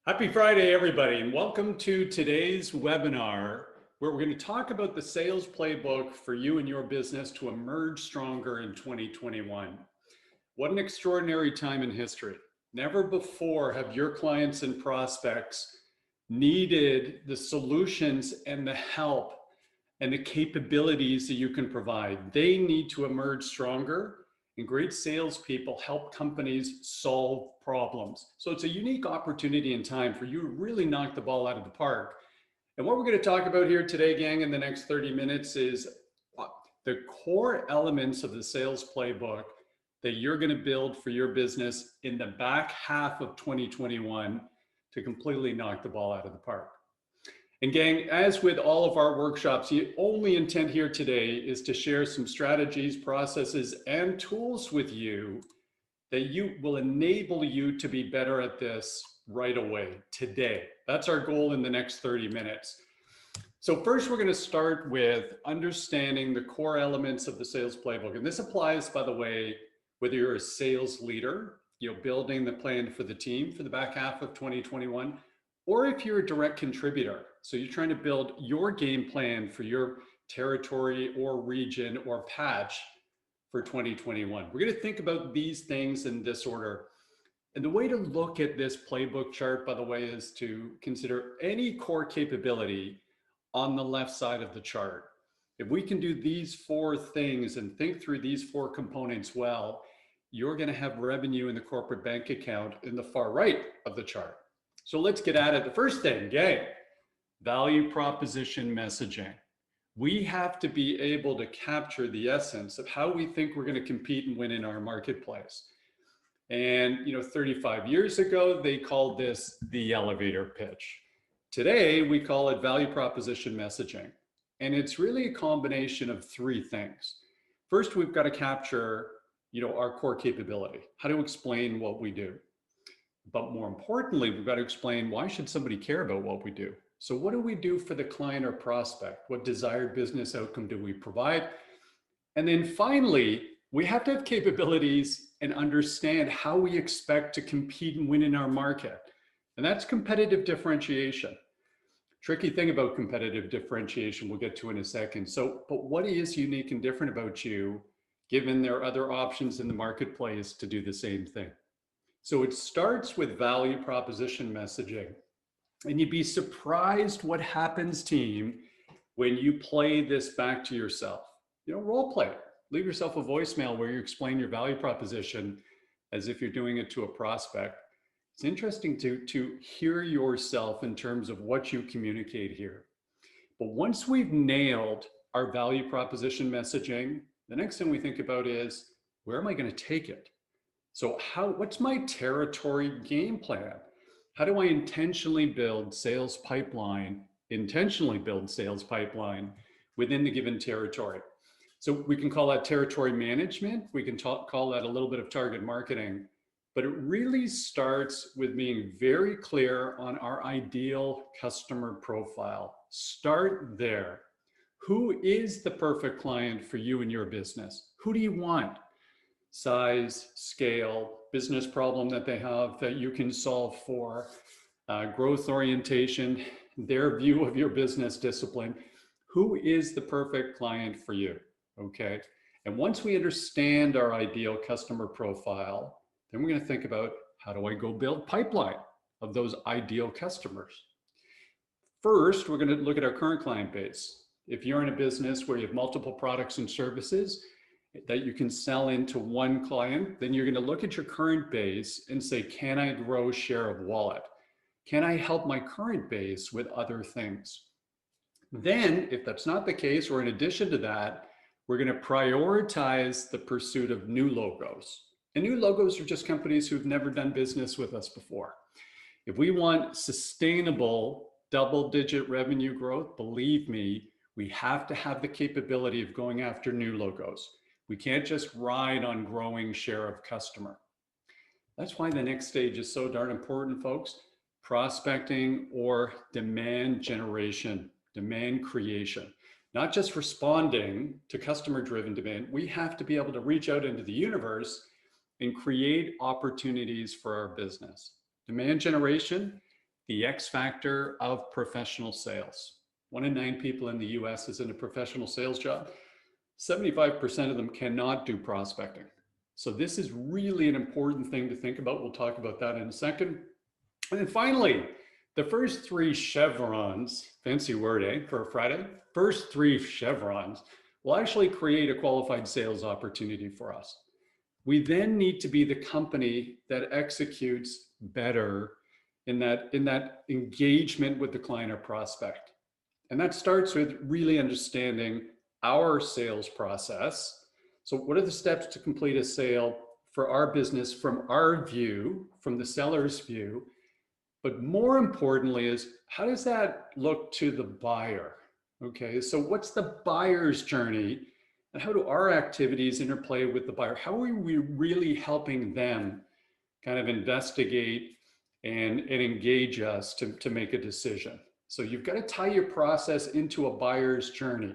Happy Friday, everybody, and welcome to today's webinar where we're going to talk about the sales playbook for you and your business to emerge stronger in 2021. What an extraordinary time in history. Never before have your clients and prospects needed the solutions and the help and the capabilities that you can provide. They need to emerge stronger, and great salespeople help companies solve problems. So it's a unique opportunity and time for you to really knock the ball out of the park. And what we're going to talk about here today, gang, in the next 30 minutes is the core elements of the sales playbook that you're going to build for your business in the back half of 2021 to completely knock the ball out of the park. And gang, as with all of our workshops, the only intent here today is to share some strategies, processes, and tools with you that will enable you to be better at this right away, today. That's our goal in the next 30 minutes. So first, we're going to start with understanding the core elements of the sales playbook. And this applies, by the way, whether you're a sales leader, building the plan for the team for the back half of 2021, or if you're a direct contributor. So you're trying to build your game plan for your territory or region or patch for 2021. We're going to think about these things in this order. And the way to look at this playbook chart, by the way, is to consider any core capability on the left side of the chart. If we can do these four things and think through these four components well, you're going to have revenue in the corporate bank account in the far right of the chart. So let's get at it. The first thing, gang, value proposition messaging. We have to be able to capture the essence of how we think we're going to compete and win in our marketplace. And 35 years ago, they called this the elevator pitch. Today, we call it value proposition messaging. And it's really a combination of three things. First, we've got to capture, our core capability, how to explain what we do. But more importantly, we've got to explain why should somebody care about what we do? So what do we do for the client or prospect? What desired business outcome do we provide? And then finally, we have to have capabilities and understand how we expect to compete and win in our market. And that's competitive differentiation. Tricky thing about competitive differentiation we'll get to in a second. But what is unique and different about you, given there are other options in the marketplace to do the same thing? So it starts with value proposition messaging. And you'd be surprised what happens, team, when you play this back to yourself. Role play. Leave yourself a voicemail where you explain your value proposition as if you're doing it to a prospect. It's interesting to hear yourself in terms of what you communicate here. But once we've nailed our value proposition messaging, the next thing we think about is, where am I going to take it? So what's my territory game plan? How do I intentionally build sales pipeline within the given territory? So we can call that territory management. We can call that a little bit of target marketing, but it really starts with being very clear on our ideal customer profile. Start there. Who is the perfect client for you and your business? Who do you want? Size, scale, business problem that they have that you can solve for, growth orientation, their view of your business discipline. Who is the perfect client for you? Okay. And once we understand our ideal customer profile, then we're going to think about, how do I go build pipeline of those ideal customers? First, we're going to look at our current client base. If you're in a business where you have multiple products and services that you can sell into one client, then you're going to look at your current base and say, can I grow share of wallet? Can I help my current base with other things? Then, if that's not the case, or in addition to that, we're going to prioritize the pursuit of new logos. And new logos are just companies who've never done business with us before. If we want sustainable double-digit revenue growth, believe me, we have to have the capability of going after new logos. We can't just ride on growing share of customer. That's why the next stage is so darn important, folks. Prospecting or demand generation, demand creation. Not just responding to customer-driven demand. We have to be able to reach out into the universe and create opportunities for our business. Demand generation the X factor of professional sales. 1 in 9 people in the US is in a professional sales job. 75% of them cannot do prospecting. So this is really an important thing to think about. We'll talk about that in a second. And then finally, the first 3 chevrons, fancy word, for a Friday, first 3 chevrons will actually create a qualified sales opportunity for us. We then need to be the company that executes better in that engagement with the client or prospect. And that starts with really understanding our sales process. So what are the steps to complete a sale for our business from our view, from the seller's view? But more importantly is, how does that look to the buyer? Okay, so what's the buyer's journey and how do our activities interplay with the buyer? How are we really helping them kind of investigate and engage us to make a decision? So you've got to tie your process into a buyer's journey.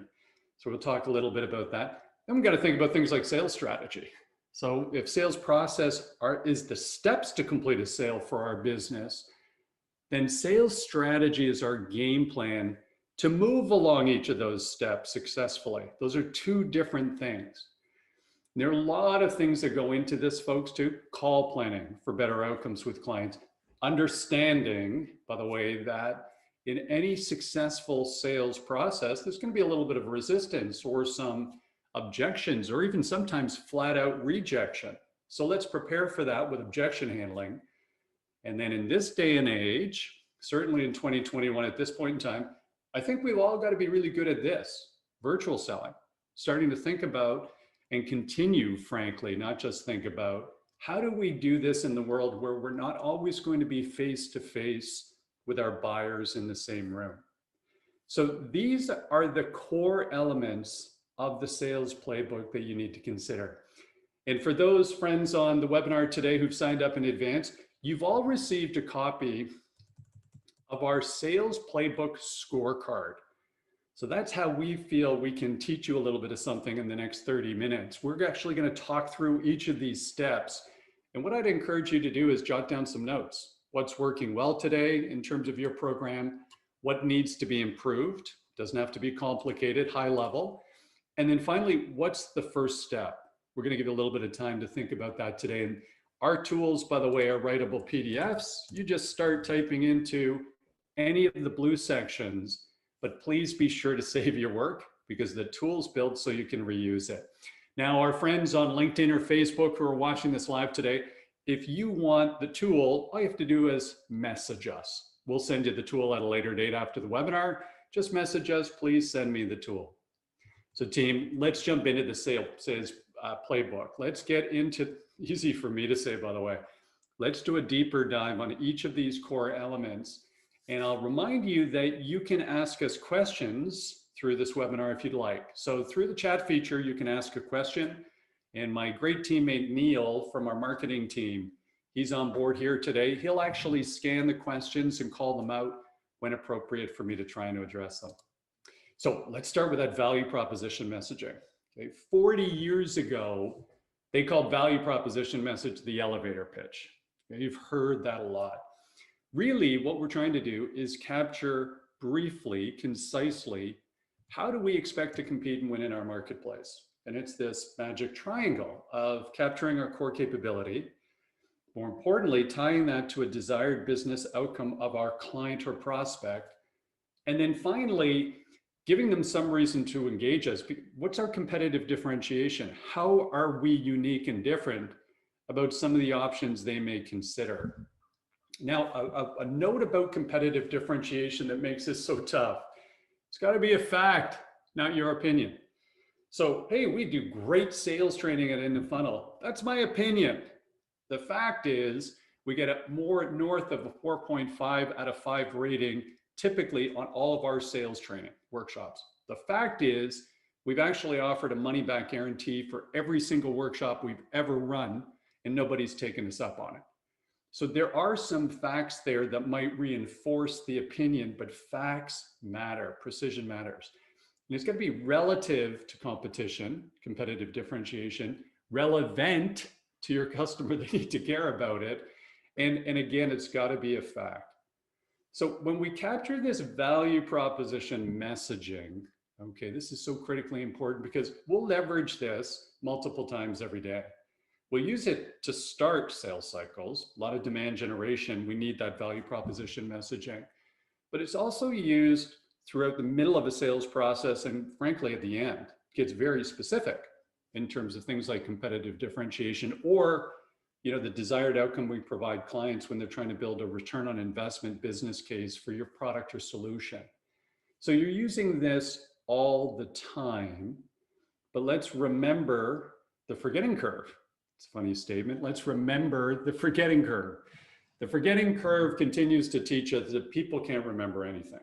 So we'll talk a little bit about that. Then we've got to think about things like sales strategy. So if sales process is the steps to complete a sale for our business, then sales strategy is our game plan to move along each of those steps successfully. Those are 2 different things. There are a lot of things that go into this, folks, too. Call planning for better outcomes with clients. Understanding, by the way, that in any successful sales process, there's going to be a little bit of resistance or some objections or even sometimes flat out rejection. So let's prepare for that with objection handling. And then in this day and age, certainly in 2021 at this point in time, I think we've all got to be really good at this, virtual selling, starting to think about and continue, frankly, not just think about, how do we do this in the world where we're not always going to be face to face with our buyers in the same room? So these are the core elements of the sales playbook that you need to consider. And for those friends on the webinar today who've signed up in advance, you've all received a copy of our sales playbook scorecard. So that's how we feel we can teach you a little bit of something in the next 30 minutes. We're actually going to talk through each of these steps. And what I'd encourage you to do is jot down some notes. What's working well today in terms of your program? What needs to be improved? Doesn't have to be complicated, high level. And then finally, what's the first step? We're going to give you a little bit of time to think about that today. And our tools, by the way, are writable PDFs. You just start typing into any of the blue sections, but please be sure to save your work because the tool's built so you can reuse it. Now, our friends on LinkedIn or Facebook who are watching this live today, if you want the tool, all you have to do is message us. We'll send you the tool at a later date after the webinar. Just message us, please send me the tool. So team, let's jump into the sales playbook. Let's get into, easy for me to say, by the way, let's do a deeper dive on each of these core elements. And I'll remind you that you can ask us questions through this webinar if you'd like. So through the chat feature, you can ask a question. And my great teammate, Neil, from our marketing team, he's on board here today. He'll actually scan the questions and call them out when appropriate for me to try and address them. So let's start with that value proposition messaging. Okay, 40 years ago, they called value proposition message the elevator pitch. Okay, you've heard that a lot. Really, what we're trying to do is capture briefly, concisely, how do we expect to compete and win in our marketplace? And it's this magic triangle of capturing our core capability, more importantly, tying that to a desired business outcome of our client or prospect, and then finally, giving them some reason to engage us. What's our competitive differentiation? How are we unique and different about some of the options they may consider? Now, a note about competitive differentiation that makes this so tough. It's got to be a fact, not your opinion. So, hey, we do great sales training at End of Funnel. That's my opinion. The fact is, we get a more north of a 4.5 out of 5 rating, typically on all of our sales training workshops. The fact is, we've actually offered a money-back guarantee for every single workshop we've ever run, and nobody's taken us up on it. So there are some facts there that might reinforce the opinion, but facts matter, precision matters. And it's got to be relative to competition, competitive differentiation, relevant to your customer, they need to care about it. And again, it's got to be a fact. So when we capture this value proposition messaging, okay, this is so critically important because we'll leverage this multiple times every day. We'll use it to start sales cycles. A lot of demand generation, we need that value proposition messaging. But it's also used throughout the middle of a sales process and frankly at the end. It gets very specific in terms of things like competitive differentiation or the desired outcome we provide clients when they're trying to build a return on investment business case for your product or solution. So you're using this all the time, but let's remember the forgetting curve. It's a funny statement. Let's remember the forgetting curve. The forgetting curve continues to teach us that people can't remember anything.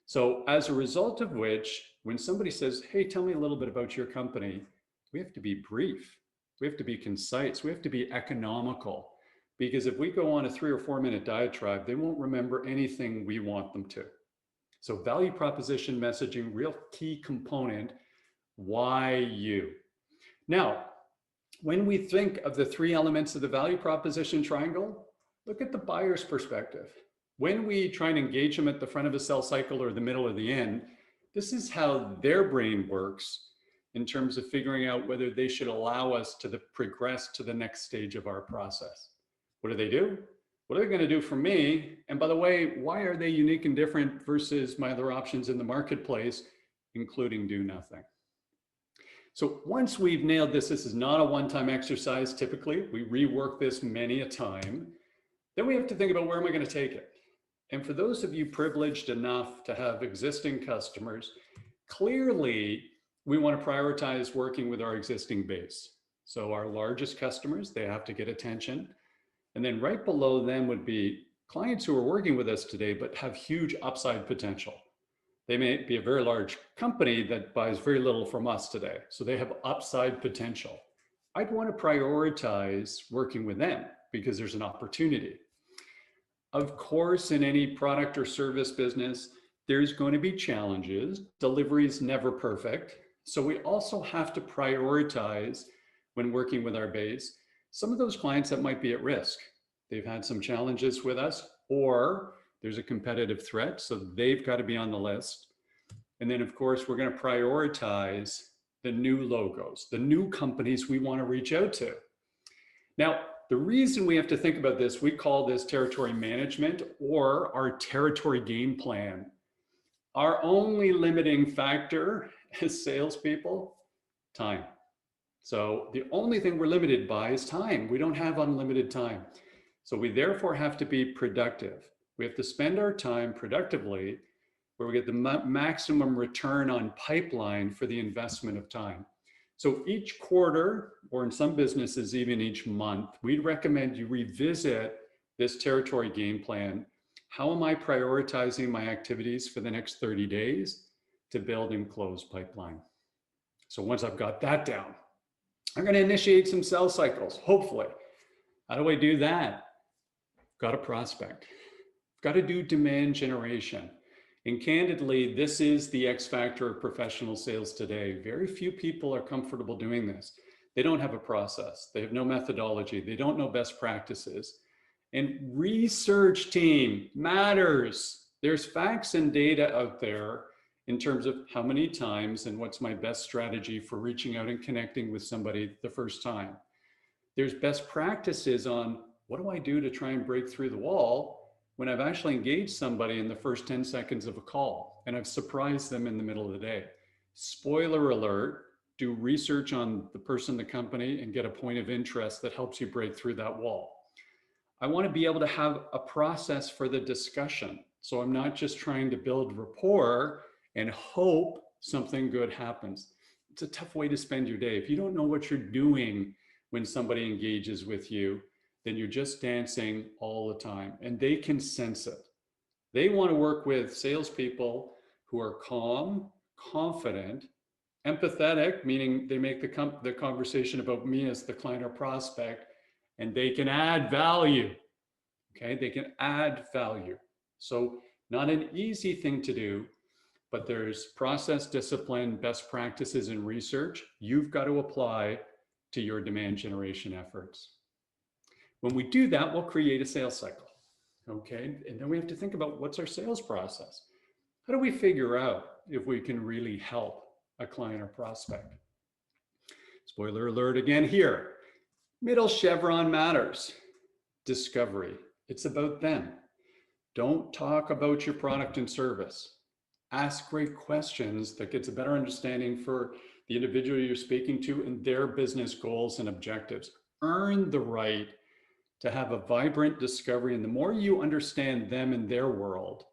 So as a result of which, when somebody says, hey, tell me a little bit about your company, we have to be brief. We have to be concise. We have to be economical. Because if we go on a 3 or 4 minute diatribe, they won't remember anything we want them to. So value proposition messaging, real key component, why you? Now, when we think of the 3 elements of the value proposition triangle, look at the buyer's perspective. When we try and engage them at the front of a sales cycle or the middle or the end, this is how their brain works in terms of figuring out whether they should allow us to progress to the next stage of our process. What do? What are they going to do for me? And by the way, why are they unique and different versus my other options in the marketplace, including do nothing? So once we've nailed this is not a one-time exercise. Typically, we rework this many a time. Then we have to think about where am I going to take it? And for those of you privileged enough to have existing customers, clearly we want to prioritize working with our existing base. So our largest customers, they have to get attention. And then right below them would be clients who are working with us today, but have huge upside potential. They may be a very large company that buys very little from us today. So they have upside potential. I'd want to prioritize working with them because there's an opportunity. Of course, in any product or service business, there's going to be challenges. Delivery is never perfect. So we also have to prioritize when working with our base, some of those clients that might be at risk. They've had some challenges with us, or there's a competitive threat, so they've got to be on the list. And then of course, we're going to prioritize the new logos, the new companies we want to reach out to. Now, the reason we have to think about this, we call this territory management or our territory game plan. Our only limiting factor as salespeople, time. So the only thing we're limited by is time. We don't have unlimited time. So we therefore have to be productive. We have to spend our time productively where we get the maximum return on pipeline for the investment of time. So each quarter, or in some businesses, even each month, we'd recommend you revisit this territory game plan. How am I prioritizing my activities for the next 30 days to build and close pipeline? So once I've got that down, I'm going to initiate some sales cycles, hopefully. How do I do that? Got to prospect. Got to do demand generation. And candidly, this is the X factor of professional sales today. Very few people are comfortable doing this. They don't have a process. They have no methodology. They don't know best practices. And research team matters. There's facts and data out there in terms of how many times and what's my best strategy for reaching out and connecting with somebody the first time. There's best practices on what do I do to try and break through the wall when I've actually engaged somebody in the first 10 seconds of a call and I've surprised them in the middle of the day. Spoiler alert, do research on the person, the company, and get a point of interest that helps you break through that wall. I want to be able to have a process for the discussion. So I'm not just trying to build rapport and hope something good happens. It's a tough way to spend your day. If you don't know what you're doing when somebody engages with you, then you're just dancing all the time and they can sense it. They want to work with salespeople who are calm, confident, empathetic, meaning they make the conversation about me as the client or prospect, and they can add value. Okay, they can add value. So not an easy thing to do, but there's process, discipline, best practices, and research you've got to apply to your demand generation efforts. When we do that, we'll create a sales cycle. Okay, and then we have to think about what's our sales process. How do we figure out if we can really help a client or prospect? Spoiler alert again here. Middle chevron matters. Discovery. It's about them. Don't talk about your product and service. Ask great questions that gets a better understanding for the individual you're speaking to and their business goals and objectives. Earn the right to have a vibrant discovery. And the more you understand them and their world,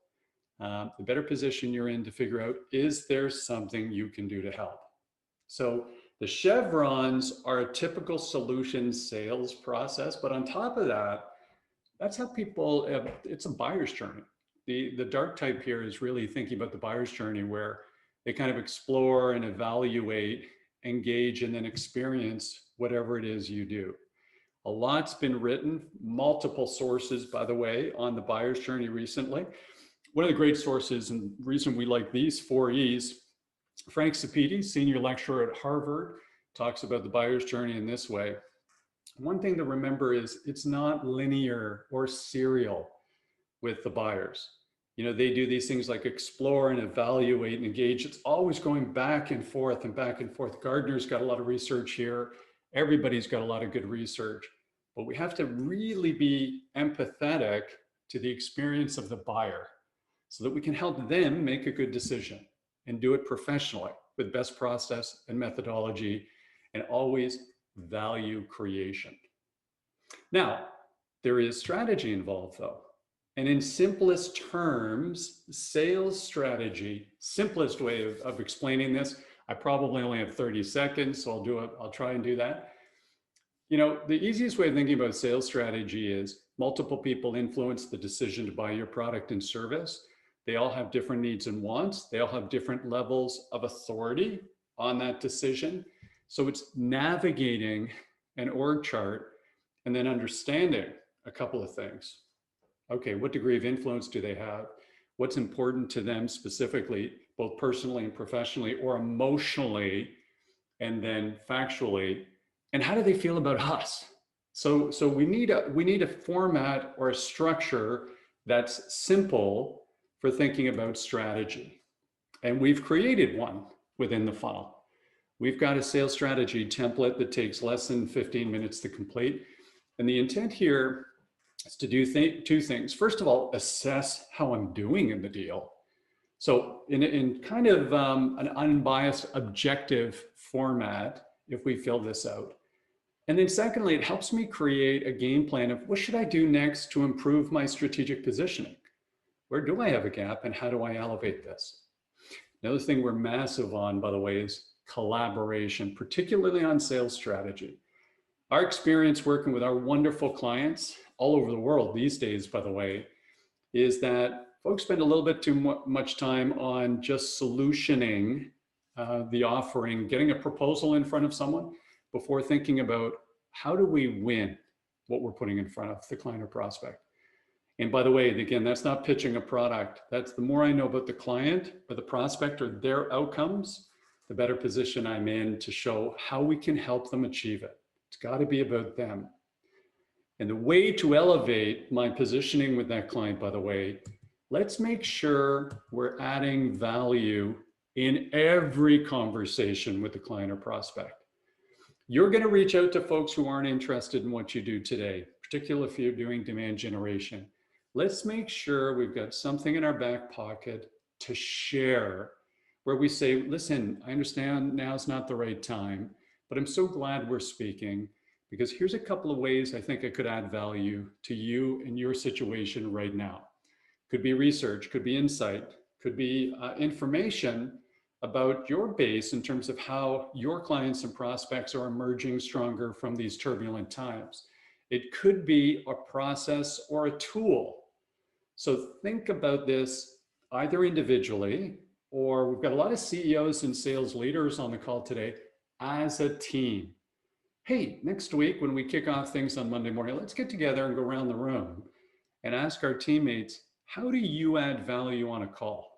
the better position you're in to figure out, is there something you can do to help? So the chevrons are a typical solution sales process, but on top of that, that's how people, it's a buyer's journey. The dark type here is really thinking about the buyer's journey where they kind of explore and evaluate, engage, and then experience whatever it is you do. A lot's been written, multiple sources, by the way, on the buyer's journey recently. One of the great sources, and reason we like these 4 E's, Frank Sapiti, senior lecturer at Harvard, talks about the buyer's journey in this way. One thing to remember is it's not linear or serial with the buyers. You know, they do these things like explore and evaluate and engage. It's always going back and forth and back and forth. Gardner's got a lot of research here. Everybody's got a lot of good research, but we have to really be empathetic to the experience of the buyer so that we can help them make a good decision and do it professionally with best process and methodology and always value creation. Now, there is strategy involved though. And in simplest terms, sales strategy, simplest way of explaining this, I probably only have 30 seconds, so I'll try and do that. You know, the easiest way of thinking about sales strategy is multiple people influence the decision to buy your product and service. They all have different needs and wants. They all have different levels of authority on that decision. So it's navigating an org chart and then understanding a couple of things. Okay, what degree of influence do they have? What's important to them specifically, both personally and professionally, or emotionally, and then factually? And how do they feel about us? So we need a format or a structure that's simple for thinking about strategy. And we've created one within the funnel. We've got a sales strategy template that takes less than 15 minutes to complete. And the intent here is to do two things. First of all, assess how I'm doing in the deal. So in kind of an unbiased, objective format, if we fill this out. And then secondly, it helps me create a game plan of what should I do next to improve my strategic positioning? Where do I have a gap and how do I elevate this? Another thing we're massive on, by the way, is collaboration, particularly on sales strategy. Our experience working with our wonderful clients all over the world these days, by the way, is that folks spend a little bit too much time on just solutioning the offering, getting a proposal in front of someone before thinking about how do we win what we're putting in front of the client or prospect. And by the way, again, that's not pitching a product. That's the more I know about the client or the prospect or their outcomes, the better position I'm in to show how we can help them achieve it. It's got to be about them. And the way to elevate my positioning with that client, by the way, let's make sure we're adding value in every conversation with the client or prospect. You're going to reach out to folks who aren't interested in what you do today, particularly if you're doing demand generation. Let's make sure we've got something in our back pocket to share where we say, listen, I understand now's not the right time, but I'm so glad we're speaking because here's a couple of ways I think I could add value to you in your situation right now. Could be research, could be insight, could be information about your base in terms of how your clients and prospects are emerging stronger from these turbulent times. It could be a process or a tool. So think about this either individually, or we've got a lot of CEOs and sales leaders on the call today, as a team. Hey, next week when we kick off things on Monday morning, let's get together and go around the room and ask our teammates, how do you add value on a call?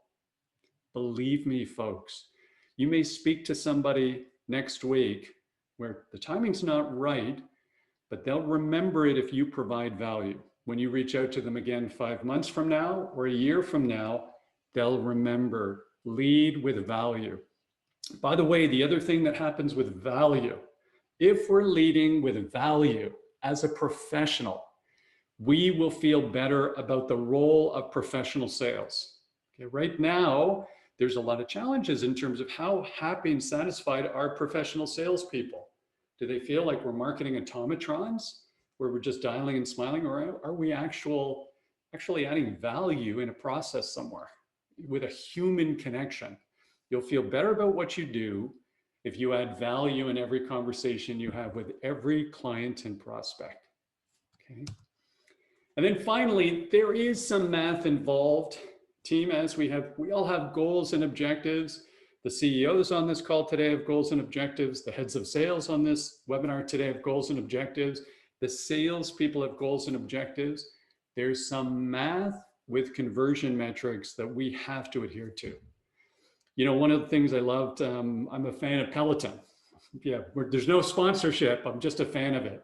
Believe me, folks, you may speak to somebody next week where the timing's not right, but they'll remember it if you provide value. when you reach out to them again 5 months from now or a year from now, they'll remember. Lead with value. By the way, the other thing that happens with value, if we're leading with value as a professional, we will feel better about the role of professional sales. Okay, right now, there's a lot of challenges in terms of how happy and satisfied are professional salespeople. Do they feel like we're marketing automatrons, where we're just dialing and smiling, or are we actually adding value in a process somewhere with a human connection? You'll feel better about what you do if you add value in every conversation you have with every client and prospect. Okay. And then finally, there is some math involved, team, as we all have goals and objectives. The CEOs on this call today have goals and objectives. The heads of sales on this webinar today have goals and objectives. The sales people have goals and objectives. There's some math with conversion metrics that we have to adhere to. You know, one of the things I loved, I'm a fan of Peloton. Yeah, there's no sponsorship, I'm just a fan of it.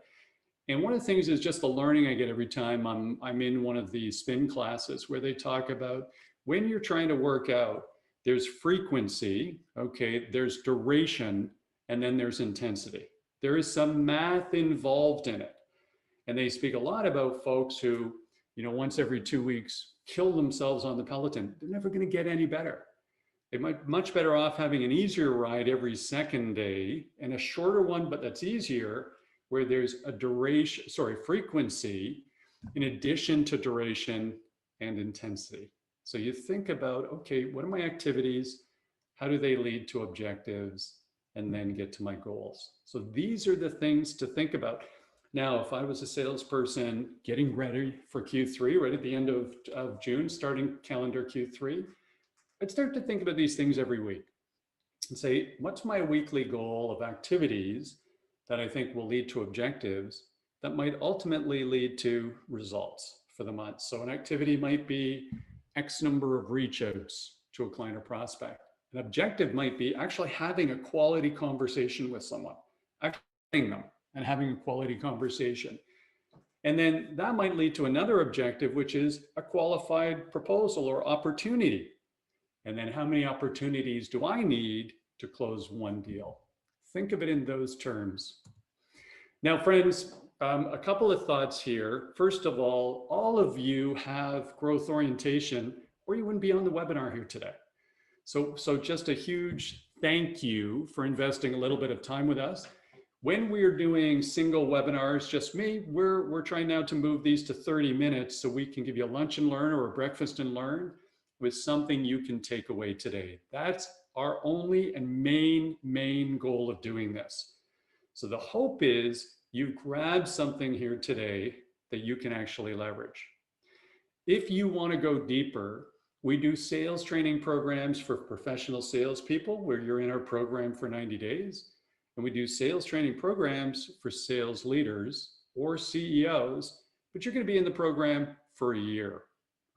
And one of the things is just the learning I get every time I'm in one of the spin classes where they talk about when you're trying to work out, there's frequency, okay, there's duration, and then there's intensity. There is some math involved in it. And they speak a lot about folks who, you know, once every 2 weeks kill themselves on the Peloton. They're never going to get any better. They might be much better off having an easier ride every second day and a shorter one, but that's easier, where there's a frequency in addition to duration and intensity. So you think about, okay, what are my activities? How do they lead to objectives and then get to my goals? So these are the things to think about. Now, if I was a salesperson getting ready for Q3, right at the end of June, starting calendar Q3, I'd start to think about these things every week and say, what's my weekly goal of activities that I think will lead to objectives that might ultimately lead to results for the month? So an activity might be X number of reach outs to a client or prospect. An objective might be actually having a quality conversation with someone, actually them and having a quality conversation. And then that might lead to another objective, which is a qualified proposal or opportunity. And then how many opportunities do I need to close one deal? Think of it in those terms. Now, friends, a couple of thoughts here. First of all of you have growth orientation, or you wouldn't be on the webinar here today. So just a huge thank you for investing a little bit of time with us. When we're doing single webinars, just me, we're trying now to move these to 30 minutes so we can give you a lunch and learn or a breakfast and learn with something you can take away today. That's our only and main goal of doing this. So the hope is you grab something here today that you can actually leverage. If you want to go deeper, we do sales training programs for professional salespeople where you're in our program for 90 days. And we do sales training programs for sales leaders or CEOs, but you're going to be in the program for a year,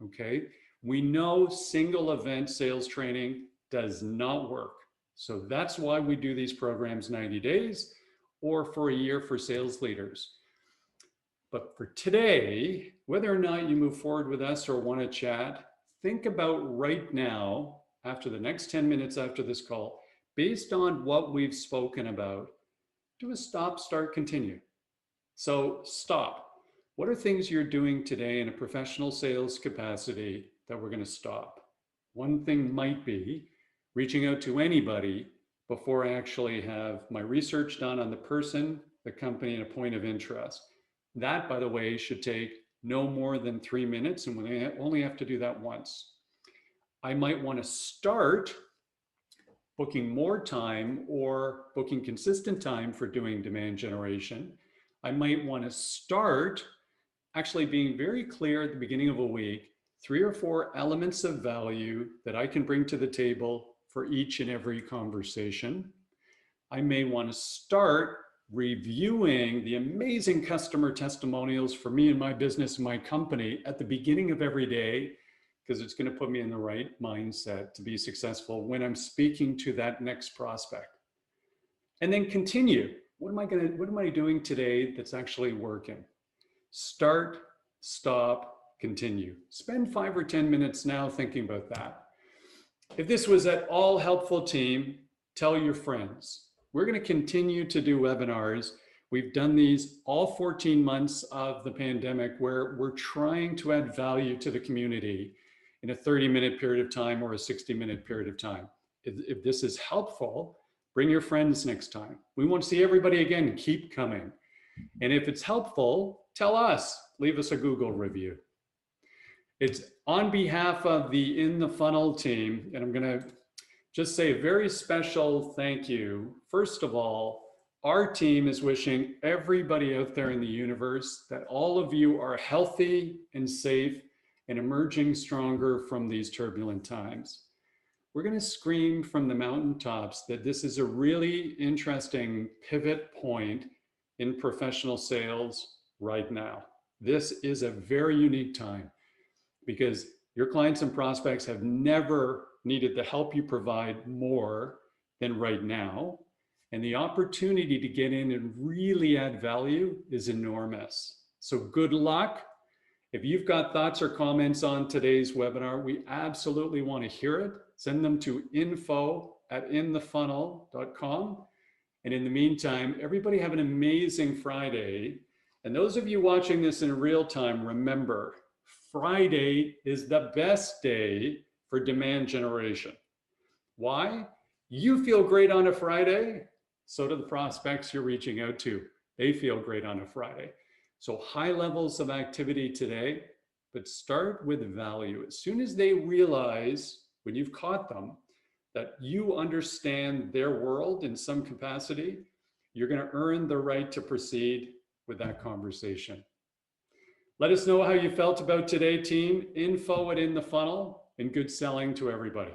okay? We know single event sales training does not work. So that's why we do these programs 90 days or for a year for sales leaders. But for today, whether or not you move forward with us or want to chat, think about right now, after the next 10 minutes after this call, based on what we've spoken about, do a stop, start, continue. So stop. What are things you're doing today in a professional sales capacity that we're going to stop? One thing might be reaching out to anybody before I actually have my research done on the person, the company, and a point of interest. That, by the way, should take no more than 3 minutes, and we only have to do that once. I might want to start booking more time or booking consistent time for doing demand generation. I might want to start actually being very clear at the beginning of a week, 3 or 4 elements of value that I can bring to the table for each and every conversation. I may want to start reviewing the amazing customer testimonials for me and my business and my company at the beginning of every day, because it's going to put me in the right mindset to be successful when I'm speaking to that next prospect. And then continue. What am I doing today that's actually working? Start, stop, continue. Spend 5 or 10 minutes now thinking about that. If this was at all helpful, team, tell your friends. We're going to continue to do webinars. We've done these all 14 months of the pandemic where we're trying to add value to the community in a 30-minute period of time or a 60-minute period of time. If this is helpful, bring your friends next time. We want to see everybody again. Keep coming. And if it's helpful, tell us. Leave us a Google review. It's on behalf of the In the Funnel team, and I'm going to just say a very special thank you. First of all, our team is wishing everybody out there in the universe that all of you are healthy and safe and emerging stronger from these turbulent times. We're going to scream from the mountaintops that this is a really interesting pivot point in professional sales right now. This is a very unique time because your clients and prospects have never needed the help you provide more than right now. And the opportunity to get in and really add value is enormous. So good luck. If you've got thoughts or comments on today's webinar, we absolutely want to hear it. Send them to info@inthefunnel.com. And in the meantime, everybody have an amazing Friday. And those of you watching this in real time, remember, Friday is the best day for demand generation. Why? You feel great on a Friday, so do the prospects you're reaching out to. They feel great on a Friday. So high levels of activity today, but start with value. As soon as they realize, when you've caught them, that you understand their world in some capacity, you're going to earn the right to proceed with that conversation. Let us know how you felt about today, team. Info@inthefunnel, and good selling to everybody.